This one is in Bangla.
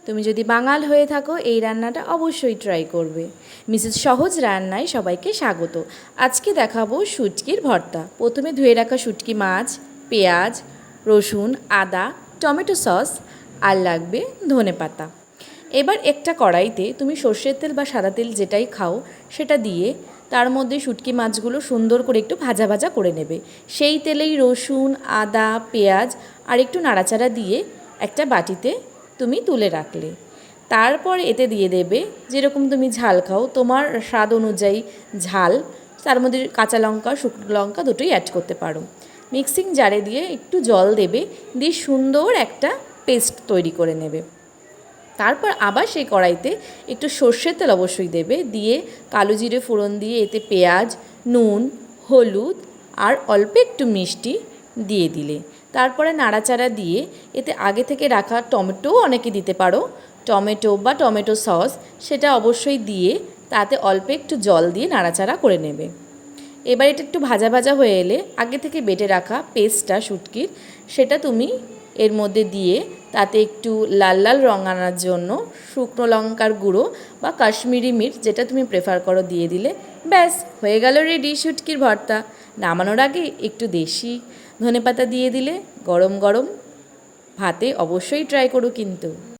তুমি যদি বাঙাল হয়ে থাকো এই রান্নাটা অবশ্যই ট্রাই করবে। মিসেস সহজ রান্নায় সবাইকে স্বাগত। আজকে দেখাবো শুটকির ভর্তা। প্রথমে ধুয়ে রাখা শুটকি মাছ, পেঁয়াজ, রসুন, আদা, টমেটো সস আর লাগবে ধনেপাতা। এবার একটা কড়াইতে তুমি সর্ষের তেল বা সাদা তেল যেটাই খাও সেটা দিয়ে তার মধ্যে শুটকি মাছগুলো সুন্দর করে একটু ভাজা ভাজা করে নেবে। সেই তেলেই রসুন, আদা, পেঁয়াজ আর একটু নাড়াচাড়া দিয়ে একটা বাটিতে তুমি তুলে রাখলে। তারপর এতে দিয়ে দেবে যেরকম তুমি ঝাল খাও, তোমার স্বাদ অনুযায়ী ঝাল, তার মধ্যে কাঁচা লঙ্কা, শুকনো লঙ্কা দুটোই অ্যাড করতে পারো। মিক্সিং জারে দিয়ে একটু জল দেবে, দিয়ে সুন্দর একটা পেস্ট তৈরি করে নেবে। তারপর আবার সেই কড়াইতে একটু সর্ষের তেল অবশ্যই দেবে, দিয়ে কালো জিরে ফোড়ন দিয়ে এতে পেঁয়াজ, নুন, হলুদ আর অল্প একটু মিষ্টি দিয়ে দিলে। তারপরে নাড়াচাড়া দিয়ে এতে আগে থেকে রাখা টমেটোও অনেকে দিতে পারো, টমেটো বা টমেটো সস সেটা অবশ্যই দিয়ে তাতে অল্প একটু জল দিয়ে নাড়াচাড়া করে নেবে। এবার এটা একটু ভাজা ভাজা হয়ে এলে আগে থেকে বেটে রাখা পেস্টটা শুটকির সেটা তুমি এর মধ্যে দিয়ে তাতে একটু লাল লাল রঙ আনার জন্য শুকনো লঙ্কার গুঁড়ো বা কাশ্মীরি মির্চ যেটা তুমি প্রেফার করো দিয়ে দিলে। ব্যাস হয়ে গেল রেডি শুটকির ভর্তা। নামানোর আগে একটু দেশি ধনেপাতা দিয়ে দিলে গরম গরম ভাতে অবশ্যই ট্রাই করো কিন্তু।